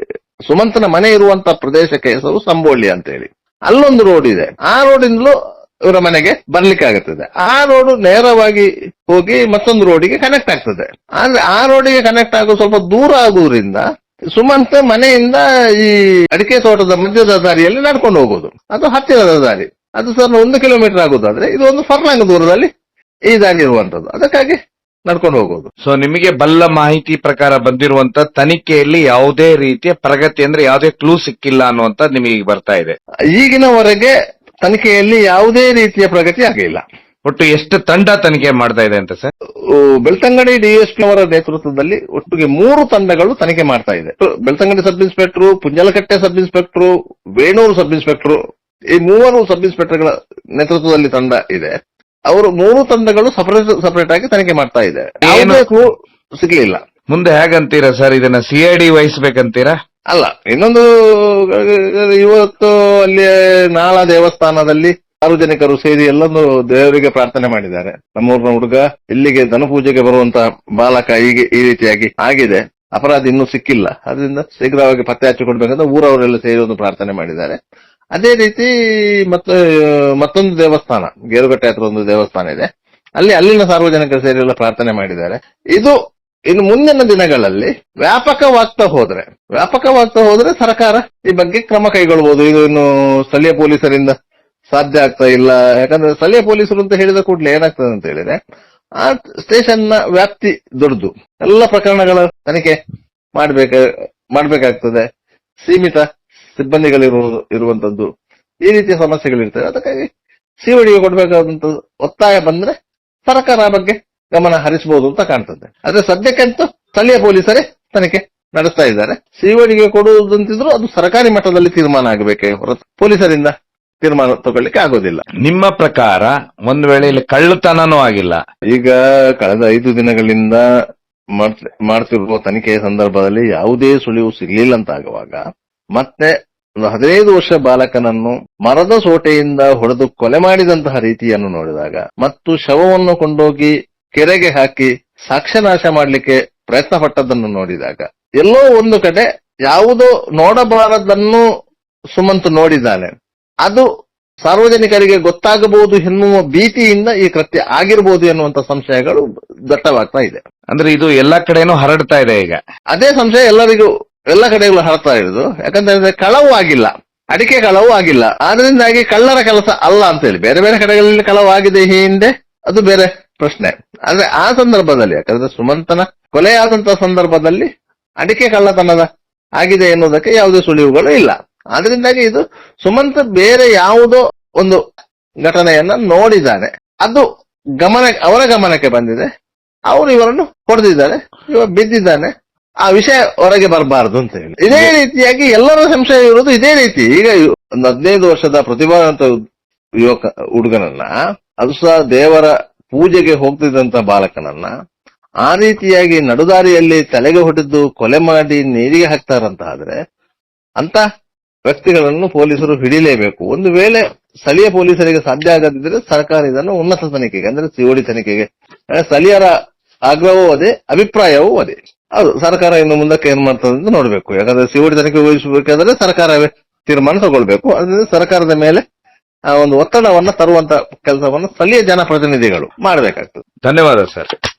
[SPEAKER 2] ಸುಮಂತನ ಮನೆ ಇರುವಂತ ಪ್ರದೇಶಕ್ಕೆ ಹೆಸರು ಸಂಬೋಳ್ಳಿ ಅಂತ ಹೇಳಿ, ಅಲ್ಲೊಂದು ರೋಡ್ ಇದೆ. ಆ ರೋಡಿಂದಲೂ ಇವರ ಮನೆಗೆ ಬರ್ಲಿಕ್ಕೆ ಆಗುತ್ತದೆ. ಆ ರೋಡ್ ನೇರವಾಗಿ ಹೋಗಿ ಮತ್ತೊಂದು ರೋಡಿಗೆ ಕನೆಕ್ಟ್ ಆಗ್ತದೆ. ಆದ್ರೆ ಆ ರೋಡಿಗೆ ಕನೆಕ್ಟ್ ಆಗೋ ಸ್ವಲ್ಪ ದೂರ ಆಗುವುದರಿಂದ ಸುಮಂತ ಮನೆಯಿಂದ ಈ ಅಡಿಕೆ ತೋಟದ ಮಧ್ಯದ ದಾರಿಯಲ್ಲಿ ನಡ್ಕೊಂಡು ಹೋಗೋದು, ಅದು ಹತ್ತಿರದ ದಾರಿ. ಅದು ಸರ್ 1 ಕಿಲೋಮೀಟರ್ ಆಗುದಾದ್ರೆ ಇದು 1 ಫರ್ಲಾಂಗ್ ದೂರದಲ್ಲಿ ಈ ದಾರಿ ಇರುವಂತದ್ದು, ಅದಕ್ಕಾಗಿ ನಡ್ಕೊಂಡು ಹೋಗೋದು.
[SPEAKER 1] ಸೊ ನಿಮಗೆ ಬಲ್ಲ ಮಾಹಿತಿ ಪ್ರಕಾರ ಬಂದಿರುವಂತ ತನಿಖೆಯಲ್ಲಿ ಯಾವುದೇ ರೀತಿಯ ಪ್ರಗತಿ ಅಂದ್ರೆ ಯಾವುದೇ ಕ್ಲೂ ಸಿಕ್ಕಿಲ್ಲ ಅನ್ನುವಂತ ನಿಮಗೆ ಈಗ ಬರ್ತಾ ಇದೆ.
[SPEAKER 2] ಈಗಿನವರೆಗೆ ತನಿಖೆಯಲ್ಲಿ ಯಾವುದೇ ರೀತಿಯ ಪ್ರಗತಿ ಆಗಲಿಲ್ಲ.
[SPEAKER 1] ಒಟ್ಟು ಎಷ್ಟು ತಂಡ ತನಿಖೆ ಮಾಡ್ತಾ ಇದೆ ಅಂತ ಸರ್?
[SPEAKER 2] ಬೆಳ್ತಂಗಡಿ ಡಿಎಸ್ಪಿ ಅವರ ನೇತೃತ್ವದಲ್ಲಿ ಒಟ್ಟಿಗೆ 3 ತಂಡಗಳು ತನಿಖೆ ಮಾಡ್ತಾ ಇದೆ. Belthangady sub inspector, Punjalkatte sub inspector, Venur sub inspector, ಈ 3 ಸಬ್ ಇನ್ಸ್ಪೆಕ್ಟರ್ಗಳ ನೇತೃತ್ವದಲ್ಲಿ ತಂಡ ಇದೆ. ಅವರು 3 ತಂಡಗಳು ಸಪರೇಟ್ ಆಗಿ ತನಿಖೆ ಮಾಡ್ತಾ ಇದೆ. ಯಾವುದೇ ಕ್ಲೂ ಸಿಗ್ಲಿಲ್ಲ.
[SPEAKER 1] ಮುಂದೆ ಹೇಗಂತೀರಾ ಸರ್, ಇದನ್ನ ಸಿಐಡಿ ವಹಿಸ್ಬೇಕಂತೀರಾ?
[SPEAKER 2] ಅಲ್ಲ, ಇನ್ನೊಂದು ಇವತ್ತು ಅಲ್ಲಿ ನಾಳಾ ದೇವಸ್ಥಾನದಲ್ಲಿ ಸಾರ್ವಜನಿಕರು ಸೇರಿ ಎಲ್ಲೊಂದು ದೇವರಿಗೆ ಪ್ರಾರ್ಥನೆ ಮಾಡಿದ್ದಾರೆ. ನಮ್ಮೂರಿನ ಹುಡುಗ ಇಲ್ಲಿಗೆ ಧನಪೂಜೆಗೆ ಬರುವಂತ ಬಾಲಕ ಹೀಗೆ ಈ ರೀತಿಯಾಗಿ ಆಗಿದೆ, ಅಪರಾಧಿ ಇನ್ನೂ ಸಿಕ್ಕಿಲ್ಲ, ಅದರಿಂದ ಶೀಘ್ರವಾಗಿ ಪತ್ತೆ ಹಚ್ಚಿಕೊಡ್ಬೇಕಂತ ಊರವರೆಲ್ಲ ಸೇರಿ ಒಂದು ಪ್ರಾರ್ಥನೆ ಮಾಡಿದ್ದಾರೆ. ಅದೇ ರೀತಿ ಮತ್ತೊಂದು ದೇವಸ್ಥಾನ, ಗೇರುಗಟ್ಟೆ ಹತ್ರ ಒಂದು ದೇವಸ್ಥಾನ ಇದೆ, ಅಲ್ಲಿನ ಸಾರ್ವಜನಿಕರು ಸೇರಿ ಎಲ್ಲ ಪ್ರಾರ್ಥನೆ ಮಾಡಿದ್ದಾರೆ. ಇದು ಇನ್ನು ಮುಂದಿನ ದಿನಗಳಲ್ಲಿ ವ್ಯಾಪಕವಾಗ್ತಾ ಹೋದ್ರೆ ಸರ್ಕಾರ ಈ ಬಗ್ಗೆ ಕ್ರಮ ಕೈಗೊಳ್ಳಬಹುದು. ಇದು ಇನ್ನು ಸ್ಥಳೀಯ ಪೊಲೀಸರಿಂದ ಸಾಧ್ಯ ಆಗ್ತಾ ಇಲ್ಲ. ಯಾಕಂದ್ರೆ ಸ್ಥಳೀಯ ಪೊಲೀಸರು ಅಂತ ಹೇಳಿದ ಕೂಡಲೇ ಏನಾಗ್ತದೆ ಅಂತ ಹೇಳಿದ್ರೆ, ಆ ಸ್ಟೇಷನ್ ನ ವ್ಯಾಪ್ತಿ ದೊಡ್ಡದು, ಎಲ್ಲ ಪ್ರಕರಣಗಳ ತನಿಖೆ ಮಾಡ್ಬೇಕಾಗ್ತದೆ, ಸೀಮಿತ ಸಿಬ್ಬಂದಿಗಳಿರುವಂತದ್ದು, ಈ ರೀತಿಯ ಸಮಸ್ಯೆಗಳಿರ್ತವೆ. ಅದಕ್ಕಾಗಿ ಸಿಒಡಿಗೆ ಕೊಡಬೇಕಾದಂತ ಒತ್ತಾಯ ಬಂದ್ರೆ ಸರ್ಕಾರ ಆ ಬಗ್ಗೆ ಗಮನ ಹರಿಸಬಹುದು ಅಂತ ಕಾಣ್ತದೆ. ಆದ್ರೆ ಸದ್ಯಕ್ಕಂತೂ ಸ್ಥಳೀಯ ಪೊಲೀಸರೇ ತನಿಖೆ ನಡೆಸ್ತಾ ಇದ್ದಾರೆ. ಸಿಒಡಿಗೆ ಕೊಡುವುದಂತಿದ್ರು ಅದು ಸರ್ಕಾರಿ ಮಟ್ಟದಲ್ಲಿ ತೀರ್ಮಾನ ಆಗಬೇಕೇ ಹೊರತು ಪೊಲೀಸರಿಂದ ತೀರ್ಮಾನ ತಗೊಳ್ಳಿಕ್ಕೆ ಆಗೋದಿಲ್ಲ.
[SPEAKER 1] ನಿಮ್ಮ ಪ್ರಕಾರ ಒಂದು ವೇಳೆ ಇಲ್ಲಿ ಕಳ್ಳತನನೂ ಆಗಿಲ್ಲ,
[SPEAKER 2] ಈಗ ಕಳೆದ 5 ದಿನಗಳಿಂದ ಮಾಡ್ತಿರುವ ತನಿಖೆಯ ಸಂದರ್ಭದಲ್ಲಿ ಯಾವುದೇ ಸುಳಿವು ಸಿಗ್ಲಿಲ್ಲ ಅಂತ ಆಗುವಾಗ, ಮತ್ತೆ 15 ವರ್ಷ ಬಾಲಕನನ್ನು ಮರದ ಸೋಟೆಯಿಂದ ಹೊಡೆದು ಕೊಲೆ ಮಾಡಿದಂತಹ ರೀತಿಯನ್ನು ನೋಡಿದಾಗ ಮತ್ತು ಶವವನ್ನು ಕೊಂಡೋಗಿ ಕೆರೆಗೆ ಹಾಕಿ ಸಾಕ್ಷ್ಯನಾಶ ಮಾಡಲಿಕ್ಕೆ ಪ್ರಯತ್ನ ಪಟ್ಟದ್ದನ್ನು ನೋಡಿದಾಗ, ಎಲ್ಲೋ ಒಂದು ಕಡೆ ಯಾವುದೋ ನೋಡಬಾರದನ್ನು ಸುಮಂತ್ ನೋಡಿದ್ದಾನೆ. ಅದು ಸಾರ್ವಜನಿಕರಿಗೆ ಗೊತ್ತಾಗಬಹುದು ಎನ್ನುವ ಭೀತಿಯಿಂದ ಈ ಕೃತ್ಯ ಆಗಿರಬಹುದು ಎನ್ನುವಂತ ಸಂಶಯಗಳು ದಟ್ಟವಾಗ್ತಾ ಇದೆ.
[SPEAKER 1] ಅಂದ್ರೆ ಇದು ಎಲ್ಲಾ ಕಡೆನೂ ಹರಡ್ತಾ ಇದೆ ಈಗ.
[SPEAKER 2] ಅದೇ ಸಂಶಯ ಎಲ್ಲ ಕಡೆಗಳು ಹರಡ್ತಾ ಇರೋದು. ಯಾಕಂದ್ರೆ ಕಳವು ಆಗಿಲ್ಲ, ಅಡಿಕೆ ಕಳವು ಆಗಿಲ್ಲ, ಆದ್ರಿಂದಾಗಿ ಕಳ್ಳರ ಕೆಲಸ ಅಲ್ಲ ಅಂತ ಹೇಳಿ ಬೇರೆ ಬೇರೆ ಕಡೆಗಳಲ್ಲಿ ಕಳವು ಆಗಿದೆ ಹಿಂದೆ, ಅದು ಬೇರೆ ಪ್ರಶ್ನೆ. ಆದ್ರೆ ಆ ಸಂದರ್ಭದಲ್ಲಿ, ಯಾಕಂದ್ರೆ ಸುಮಂತನ ಕೊಲೆಯಾದಂತಹ ಸಂದರ್ಭದಲ್ಲಿ ಅಡಿಕೆ ಕಳ್ಳತನದ ಆಗಿದೆ ಎನ್ನುವುದಕ್ಕೆ ಯಾವುದೇ ಸುಳಿವುಗಳು ಇಲ್ಲ. ಆದ್ರಿಂದಾಗಿ ಇದು ಸುಮಂತ್ ಬೇರೆ ಯಾವುದೋ ಒಂದು ಘಟನೆಯನ್ನ ನೋಡಿದ್ದಾನೆ, ಅದು ಅವರ ಗಮನಕ್ಕೆ ಬಂದಿದೆ, ಅವರು ಇವರನ್ನು ಹೊಡೆದಿದ್ದಾರೆ, ಇವ ಬಿದ್ದಿದ್ದಾನೆ, ಆ ವಿಷಯ ಹೊರಗೆ ಬರಬಾರದು ಅಂತ ಹೇಳಿ ಇದೇ ರೀತಿಯಾಗಿ ಎಲ್ಲರ ಸಂಶಯ ಇರುವುದು ಇದೇ ರೀತಿ. ಈಗ ಒಂದು 15 ವರ್ಷದ ಪ್ರತಿಭಾವಂತ ಹುಡುಗನನ್ನ, ಅದು ಸಹ ದೇವರ ಪೂಜೆಗೆ ಹೋಗ್ತಿದ್ದಂತ ಬಾಲಕನನ್ನ ಆ ರೀತಿಯಾಗಿ ನಡುದಾರಿಯಲ್ಲಿ ತಲೆಗೆ ಹೊಡೆದು ಕೊಲೆ ಮಾಡಿ ನೀರಿಗೆ ಹಾಕ್ತಾರಂತ ಆದ್ರೆ ಅಂತ ವ್ಯಕ್ತಿಗಳನ್ನು ಪೊಲೀಸರು ಹಿಡಿಲೇಬೇಕು. ಒಂದು ವೇಳೆ ಸ್ಥಳೀಯ ಪೊಲೀಸರಿಗೆ ಸಾಧ್ಯ ಆಗದಿದ್ರೆ ಸರ್ಕಾರ ಇದನ್ನು ಉನ್ನತ ತನಿಖೆಗೆ, ಅಂದ್ರೆ ಸಿಒಡಿ ತನಿಖೆಗೆ, ಸ್ಥಳೀಯರ ಆಗ್ರಹವೂ ಅದೇ, ಅಭಿಪ್ರಾಯವೂ ಅದೇ. ಅದು ಸರ್ಕಾರ ಇನ್ನು ಮುಂದಕ್ಕೆ ಏನ್ ಮಾಡ್ತದೆ ಅಂತ ನೋಡ್ಬೇಕು. ಯಾಕಂದ್ರೆ ಸಿಒಡಿ ತನಿಖೆ ವಹಿಸಬೇಕಾದ್ರೆ ಸರ್ಕಾರವೇ ತೀರ್ಮಾನ ತಗೊಳ್ಬೇಕು. ಅದರಿಂದ ಸರ್ಕಾರದ ಮೇಲೆ ಆ ಒಂದು ಒತ್ತಡವನ್ನ ತರುವಂತ ಕೆಲಸವನ್ನು ಸ್ಥಳೀಯ ಜನಪ್ರತಿನಿಧಿಗಳು ಮಾಡಬೇಕಾಗ್ತದೆ.
[SPEAKER 1] ಧನ್ಯವಾದ ಸರ್.